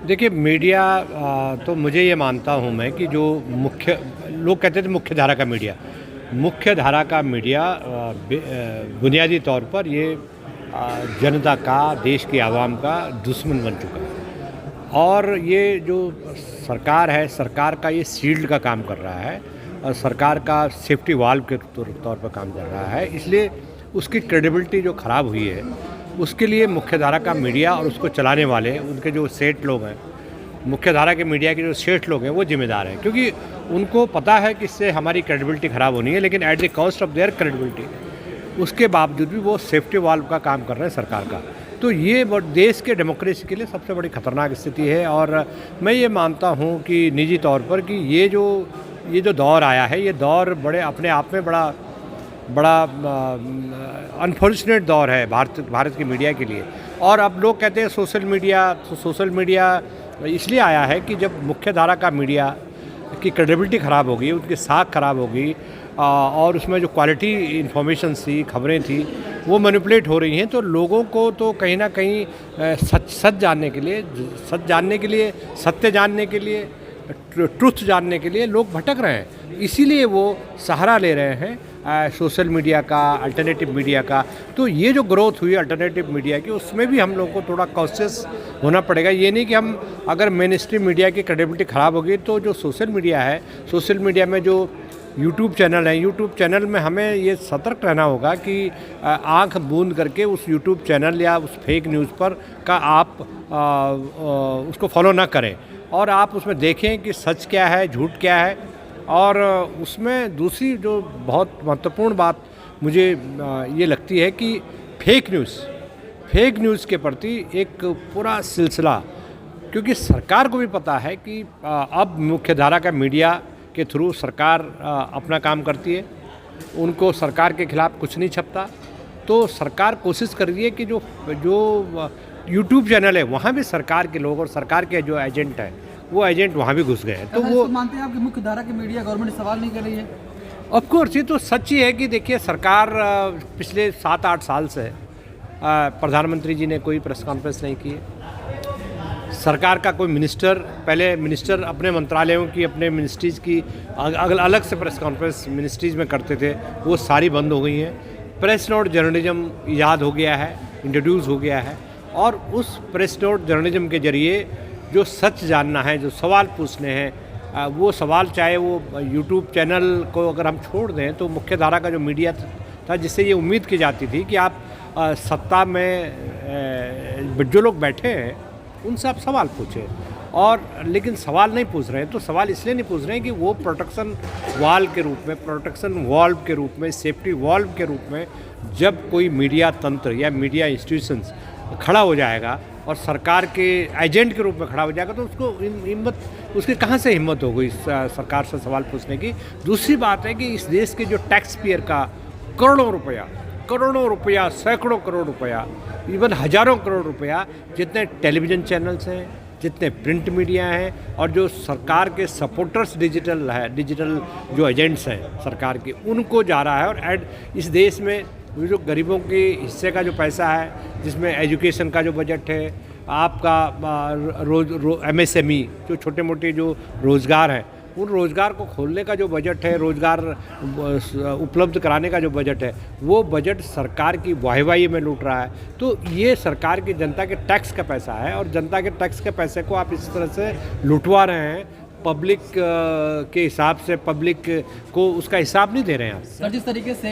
देखिए मीडिया तो मुझे ये मानता हूँ मैं कि जो मुख्य लोग कहते थे मुख्य धारा का मीडिया बुनियादी तौर पर ये जनता का, देश की आवाम का दुश्मन बन चुका है। और ये जो सरकार है, सरकार का ये शील्ड का काम कर रहा है और सरकार का सेफ्टी वाल्व के तौर पर काम कर रहा है। इसलिए उसकी क्रेडिबिलिटी जो ख़राब हुई है, उसके लिए मुख्यधारा का मीडिया और उसको चलाने वाले उनके जो सेठ लोग हैं, मुख्यधारा के मीडिया के जो सेठ लोग हैं, वो जिम्मेदार हैं। क्योंकि उनको पता है कि इससे हमारी क्रेडिबिलिटी ख़राब होनी है, लेकिन at the cost of their credibility उसके बावजूद भी वो सेफ्टी वाल्व का काम कर रहे हैं सरकार का। तो ये देश के डेमोक्रेसी के लिए सबसे बड़ी खतरनाक स्थिति है। और मैं ये मानता हूँ कि निजी तौर पर कि ये जो दौर आया है, ये दौर बड़े अपने आप में बड़ा अनफॉर्चुनेट दौर है भारत की मीडिया के लिए। और अब लोग कहते हैं सोशल मीडिया इसलिए आया है कि जब मुख्यधारा का मीडिया की क्रेडिबिलिटी ख़राब होगी, उनकी साख ख़राब होगी और उसमें जो क्वालिटी इन्फॉर्मेशन थी, खबरें थी, वो मैनिपुलेट हो रही हैं, तो लोगों को तो कहीं ना कहीं सच जानने के लिए, सत्य जानने के लिए, ट्रुथ जानने के लिए लोग भटक रहे हैं। इसीलिए वो सहारा ले रहे हैं सोशल मीडिया का, अल्टरनेटिव मीडिया का। तो ये जो ग्रोथ हुई अल्टरनेटिव मीडिया की, उसमें भी हम लोग को थोड़ा कॉशियस होना पड़ेगा। ये नहीं कि हम अगर मेन स्ट्रीम मीडिया की क्रेडिबिलिटी ख़राब होगी तो जो सोशल मीडिया है, सोशल मीडिया में जो यूट्यूब चैनल है, यूट्यूब चैनल में हमें ये सतर्क रहना होगा कि आंख बूंद करके उस यूट्यूब चैनल या उस फेक न्यूज़ पर का आप उसको फॉलो ना करें और आप उसमें देखें कि सच क्या है, झूठ क्या है। और उसमें दूसरी जो बहुत महत्वपूर्ण बात मुझे ये लगती है कि फेक न्यूज़ के प्रति एक पूरा सिलसिला, क्योंकि सरकार को भी पता है कि अब मुख्यधारा का मीडिया के थ्रू सरकार अपना काम करती है, उनको सरकार के खिलाफ कुछ नहीं छपता। तो सरकार कोशिश कर रही है कि जो यूट्यूब चैनल है, वहाँ भी सरकार के लोग और सरकार के जो एजेंट हैं, वो एजेंट वहाँ भी घुस गए हैं। तो वो मानते हैं आप कि मुख्य धारा की मीडिया गवर्नमेंट सवाल नहीं कर रही है? ऑफ कोर्स, ये तो सच ही है कि देखिए सरकार पिछले 7-8 साल से प्रधानमंत्री जी ने कोई प्रेस कॉन्फ्रेंस नहीं की है। सरकार का कोई पहले मिनिस्टर अपने मंत्रालयों की, अपने मिनिस्ट्रीज़ की अलग से प्रेस कॉन्फ्रेंस मिनिस्ट्रीज़ में करते थे, वो सारी बंद हो गई हैं। प्रेस नोट जर्नलिज्म ईजाद हो गया है, इंट्रोड्यूस हो गया है, और उस प्रेस नोट जर्नलिज्म के जरिए जो सच जानना है, जो सवाल पूछने हैं, वो सवाल चाहे वो यूट्यूब चैनल को अगर हम छोड़ दें तो मुख्यधारा का जो मीडिया था, जिससे ये उम्मीद की जाती थी कि आप सत्ता में जो लोग बैठे हैं उनसे आप सवाल पूछें, और लेकिन सवाल नहीं पूछ रहे हैं। तो सवाल इसलिए नहीं पूछ रहे हैं कि वो प्रोटेक्शन वाल्व के रूप में, सेफ्टी वाल्व के रूप में जब कोई मीडिया तंत्र या मीडिया इंस्टीट्यूशंस खड़ा हो जाएगा और सरकार के एजेंट के रूप में खड़ा हो जाएगा, तो उसको उसकी कहाँ से हिम्मत हो गई सरकार से सवाल पूछने की। दूसरी बात है कि इस देश के जो टैक्स पेयर का करोड़ों रुपया, सैकड़ों करोड़ रुपया, इवन हज़ारों करोड़ रुपया, जितने टेलीविज़न चैनल्स हैं, जितने प्रिंट मीडिया हैं, और जो सरकार के सपोर्टर्स डिजिटल जो एजेंट्स हैं सरकार के, उनको जा रहा है। और इस देश में जो गरीबों के हिस्से का जो पैसा है, जिसमें एजुकेशन का जो बजट है, आपका MSME जो छोटे मोटे जो रोज़गार हैं, उन रोज़गार को खोलने का जो बजट है, रोज़गार उपलब्ध कराने का जो बजट है, वो बजट सरकार की वाहवाही में लूट रहा है। तो ये सरकार की जनता के टैक्स का पैसा है, और जनता के टैक्स के पैसे को आप इस तरह से लुटवा रहे हैं। पब्लिक के हिसाब से पब्लिक को उसका हिसाब नहीं दे रहे हैं आप। सर, जिस तरीके से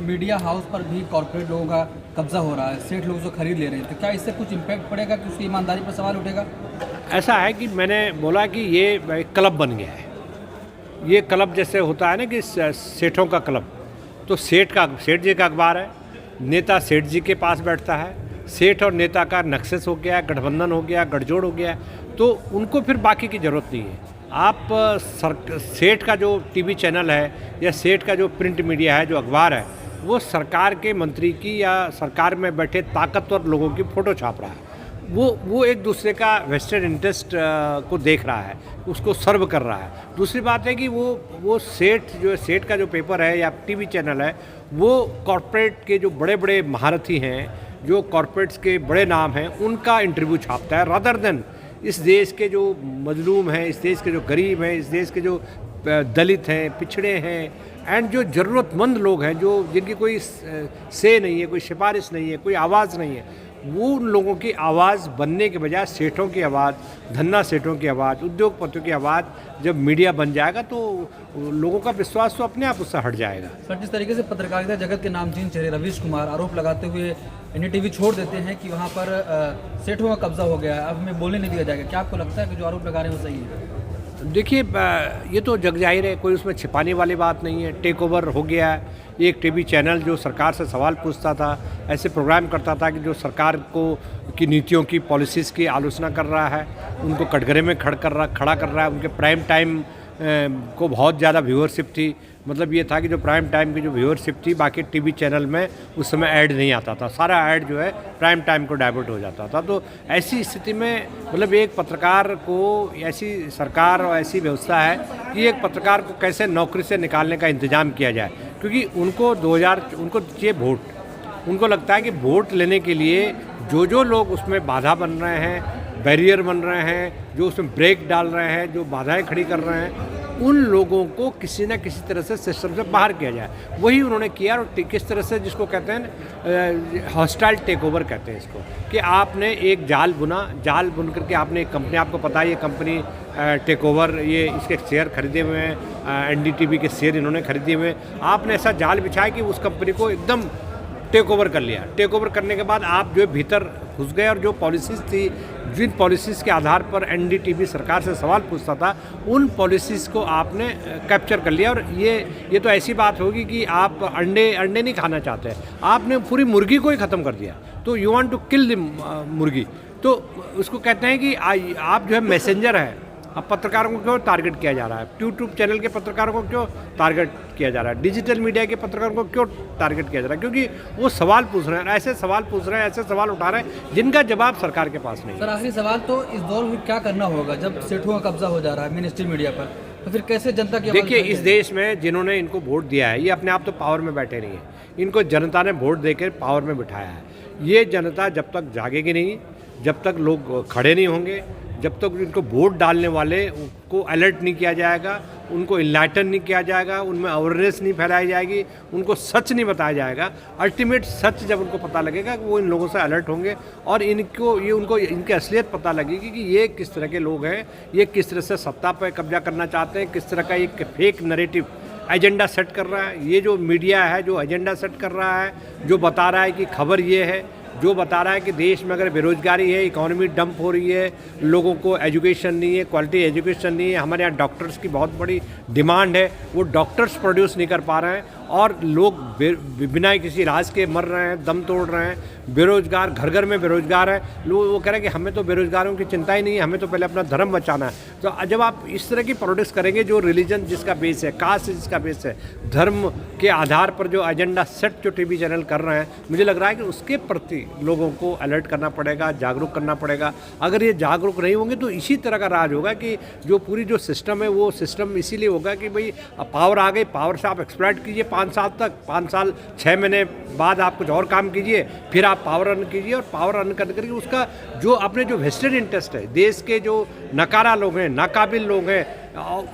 मीडिया हाउस पर भी कॉर्पोरेट लोगों का कब्जा हो रहा है, सेठ लोग जो खरीद ले रहे हैं, तो क्या इससे कुछ इम्पैक्ट पड़ेगा कि उसकी ईमानदारी पर सवाल उठेगा? ऐसा है कि मैंने बोला कि ये क्लब बन गया है। ये क्लब जैसे होता है ना कि सेठों का क्लब, तो सेठ जी का अखबार है, नेता सेठ जी के पास बैठता है, सेठ और नेता का नक्सेस हो गया, गठबंधन हो गया, गठजोड़ हो गया, तो उनको फिर बाकी की ज़रूरत नहीं है। आप सेठ का जो टीवी चैनल है या सेठ का जो प्रिंट मीडिया है, जो अखबार है, वो सरकार के मंत्री की या सरकार में बैठे ताकतवर लोगों की फ़ोटो छाप रहा है। वो एक दूसरे का वेस्टेड इंटरेस्ट को देख रहा है, उसको सर्व कर रहा है। दूसरी बात है कि वो सेठ का जो पेपर है या टीवी चैनल है, वो कॉरपोरेट के जो बड़े बड़े महारथी हैं, जो कॉरपोरेट्स के बड़े नाम हैं, उनका इंटरव्यू छापता है, रादर देन इस देश के जो मजलूम हैं, इस देश के जो गरीब हैं, इस देश के जो दलित हैं, पिछड़े हैं एंड जो ज़रूरतमंद लोग हैं, जो जिनकी कोई से नहीं है, कोई सिफारिश नहीं है, कोई आवाज़ नहीं है, वो उन लोगों की आवाज़ बनने के बजाय सेठों की आवाज़, धन्ना सेठों की आवाज़, उद्योगपतियों की आवाज़ जब मीडिया बन जाएगा तो लोगों का विश्वास तो अपने आप उससे हट जाएगा। सर, जिस तरीके से पत्रकारिता जगत के नामचीन चेहरे रवीश कुमार आरोप लगाते हुए NDTV छोड़ देते हैं कि वहाँ पर सेठों का कब्जा हो गया है, अब हमें बोलने नहीं दिया जाएगा, क्या आपको लगता है कि जो आरोप लगा रहे हैं वो सही है? देखिए, ये तो जग जाहिर है, कोई उसमें छिपाने वाली बात नहीं है। टेक ओवर हो गया है। एक टीवी चैनल जो सरकार से सवाल पूछता था, ऐसे प्रोग्राम करता था कि जो सरकार को की नीतियों की, पॉलिसीज़ की आलोचना कर रहा है, उनको कटघरे में खड़ा कर रहा है। उनके प्राइम टाइम को बहुत ज़्यादा व्यूअरशिप थी। मतलब ये था कि जो प्राइम टाइम की जो व्यूअरशिप थी, बाकी टीवी चैनल में उस समय ऐड नहीं आता था, सारा ऐड जो है प्राइम टाइम को डाइवर्ट हो जाता था। तो ऐसी स्थिति में मतलब एक पत्रकार को, ऐसी सरकार और ऐसी व्यवस्था है कि एक पत्रकार को कैसे नौकरी से निकालने का इंतज़ाम किया जाए, क्योंकि उनको उनको चाहिए वोट। उनको लगता है कि वोट लेने के लिए जो लोग उसमें बाधा बन रहे हैं, बैरियर बन रहे हैं, जो उसमें ब्रेक डाल रहे हैं, जो बाधाएं खड़ी कर रहे हैं, उन लोगों को किसी न किसी तरह से सिस्टम से बाहर किया जाए। वही उन्होंने किया। और किस तरह से, जिसको कहते हैं हॉस्टाइल टेक ओवर कहते हैं इसको, कि आपने एक जाल बुन करके आपने एक कंपनी, आपको पता है ये कंपनी टेक ओवर, ये इसके शेयर खरीदे हुए हैं, NDTV के शेयर इन्होंने खरीदे हुए हैं। आपने ऐसा जाल बिछाया कि उस कंपनी को एकदम टेक ओवर कर लिया। टेक ओवर करने के बाद आप जो भीतर घुस गए, और जो पॉलिसीज़ थी, जिन पॉलिसीज़ के आधार पर NDTV सरकार से सवाल पूछता था, उन पॉलिसीज़ को आपने कैप्चर कर लिया। और ये तो ऐसी बात होगी कि आप अंडे नहीं खाना चाहते, आपने पूरी मुर्गी को ही ख़त्म कर दिया। तो you want to kill the मुर्गी। तो उसको कहते हैं कि आप जो है मैसेंजर है। अब पत्रकारों को क्यों टारगेट किया जा रहा है? यूट्यूब चैनल के पत्रकारों को क्यों टारगेट किया जा रहा है? डिजिटल मीडिया के पत्रकारों को क्यों टारगेट किया जा रहा है? क्योंकि वो सवाल पूछ रहे हैं, ऐसे सवाल पूछ रहे हैं, ऐसे सवाल उठा रहे हैं जिनका जवाब सरकार के पास नहीं है। सर, आखिरी सवाल, तो इस दौर में क्या करना होगा जब सेठों का कब्जा हो जा रहा है मेन स्ट्रीम मीडिया पर, तो फिर कैसे जनता की? देखिए, इस देश में जिन्होंने इनको वोट दिया है, ये अपने आप तो पावर में बैठे नहीं है। इनको जनता ने वोट देकर पावर में बिठाया है। ये जनता जब तक जागेगी नहीं, जब तक लोग खड़े नहीं होंगे, जब तक इनको वोट डालने वाले को अलर्ट नहीं किया जाएगा, उनको इनलाइटन नहीं किया जाएगा, उनमें अवेयरनेस नहीं फैलाई जाएगी, उनको सच नहीं बताया जाएगा, अल्टीमेट सच जब उनको पता लगेगा कि वो इन लोगों से अलर्ट होंगे और उनको इनकी असलियत पता लगेगी कि ये किस तरह के लोग हैं, ये किस तरह से सत्ता पर कब्जा करना चाहते हैं, किस तरह का एक फेक नैरेटिव एजेंडा सेट कर रहा है। ये जो मीडिया है जो एजेंडा सेट कर रहा है, जो बता रहा है कि खबर ये है, जो बता रहा है कि देश में अगर बेरोजगारी है, इकोनॉमी डंप हो रही है, लोगों को एजुकेशन नहीं है, क्वालिटी एजुकेशन नहीं है, हमारे यहाँ डॉक्टर्स की बहुत बड़ी डिमांड है, वो डॉक्टर्स प्रोड्यूस नहीं कर पा रहे हैं और लोग बिना किसी इलाज के मर रहे हैं, दम तोड़ रहे हैं, बेरोजगार घर घर में बेरोजगार है। लोग वो कह रहे हैं कि हमें तो बेरोजगारों की चिंता ही नहीं है, हमें तो पहले अपना धर्म बचाना है। तो जब आप इस तरह की पॉलिटिक्स करेंगे, जो रिलीजन जिसका बेस है, कास्ट जिसका बेस है, धर्म के आधार पर जो एजेंडा सेट जो टीवी चैनल कर रहे हैं, मुझे लग रहा है कि उसके प्रति लोगों को अलर्ट करना पड़ेगा, जागरूक करना पड़ेगा। अगर ये जागरूक नहीं होंगे तो इसी तरह का राज होगा कि जो पूरी जो सिस्टम है, वो सिस्टम इसीलिए होगा कि भाई पावर आ गई, पावर से आप एक्सप्लॉइट कीजिए 5 साल तक, 5 साल 6 महीने बाद आप कुछ और काम कीजिए, फिर आप पावर अर्न कीजिए, और पावर अर्न करके उसका जो अपने जो वेस्टेड इंटरेस्ट है, देश के जो नकारा लोग हैं, नाकाबिल लोग हैं,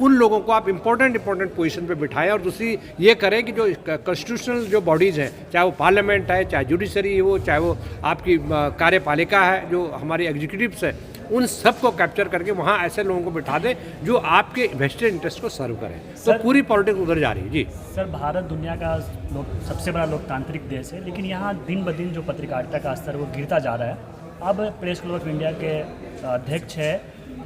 उन लोगों को आप इम्पोर्टेंट पोजीशन पे बिठाएं। और दूसरी ये करें कि जो कॉन्स्टिट्यूशनल जो बॉडीज़ हैं, चाहे वो पार्लियामेंट है, चाहे जुडिशरी हो, चाहे वो आपकी कार्यपालिका है, जो हमारी एग्जीक्यूटिव्स है, उन सब को कैप्चर करके वहाँ ऐसे लोगों को बिठा दें जो आपके वेस्टेड इंटरेस्ट को सर्व करें। तो पूरी पॉलिटिक्स उधर जा रही है। जी सर, भारत दुनिया का सबसे बड़ा लोकतांत्रिक देश है, लेकिन यहाँ दिन ब दिन जो पत्रकारिता का स्तर वो गिरता जा रहा है। अब प्रेस क्लब ऑफ इंडिया के अध्यक्ष है,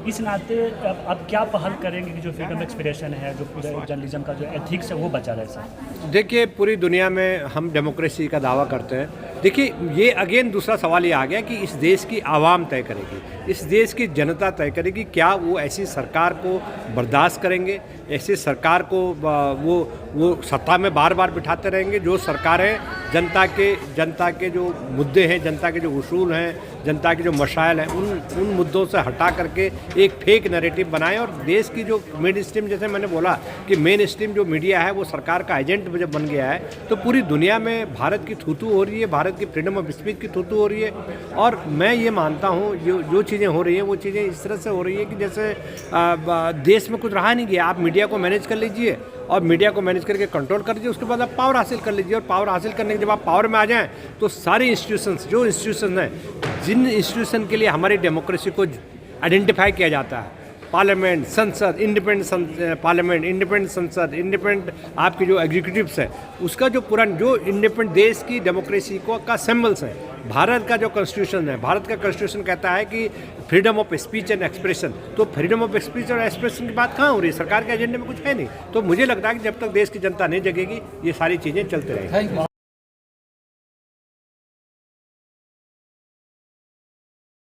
इस नाते अब क्या पहल करेंगे कि जो फ्रीडम एक्सप्रेशन है, जो पूरे जर्नलिज्म का जो एथिक्स है वो बचा रहे सर? देखिए, पूरी दुनिया में हम डेमोक्रेसी का दावा करते हैं। देखिए, ये अगेन दूसरा सवाल ये आ गया कि इस देश की आवाम तय करेगी, इस देश की जनता तय करेगी, क्या वो ऐसी सरकार को बर्दाश्त करेंगे, ऐसी सरकार को वो सत्ता में बार बार बिठाते रहेंगे, जो सरकारें जनता के जो मुद्दे हैं, जनता के जो उसूल हैं, जनता के जो मशाइल हैं उन मुद्दों से हटा करके एक फेक नैरेटिव बनाएं और देश की जो मेन स्ट्रीम, जैसे मैंने बोला कि मेन स्ट्रीम जो मीडिया है वो सरकार का एजेंट जब बन गया है तो पूरी दुनिया में भारत की थूथू हो रही है, भारत की फ्रीडम ऑफ स्पीच की थूथू हो रही है। और मैं ये मानता हूँ जो चीज़ें हो रही हैं वो चीज़ें इस तरह से हो रही है कि जैसे देश में कुछ रहा नहीं गया, आप मीडिया को मैनेज कर लीजिए और मीडिया को मैनेज करके कंट्रोल कर लीजिए, उसके बाद आप पावर हासिल कर लीजिए और पावर हासिल करने के जब आप पावर में आ जाएं तो सारे इंस्टीट्यूशंस जो इंस्टीट्यूशन हैं, जिन इंस्टीट्यूशन के लिए हमारी डेमोक्रेसी को आइडेंटिफाई किया जाता है, पार्लियामेंट, संसद, इंडिपेंडेंट पार्लियामेंट, इंडिपेंडेंट संसद, इंडिपेंडेंट आपके जो एग्जीक्यूटिव्स है, उसका जो पूरा जो इंडिपेंडेंट देश की डेमोक्रेसी को का सिंबल्स है। भारत का जो कॉन्स्टिट्यूशन है, भारत का कॉन्स्टिट्यूशन कहता है कि freedom of speech and expression, तो फ्रीडम ऑफ स्पीच और एक्सप्रेशन की बात कहाँ हो रही है? सरकार के एजेंडे में कुछ है नहीं। तो मुझे लगता है कि जब तक देश की जनता नहीं जगेगी ये सारी चीज़ें चलते रहेंगी। Thank you.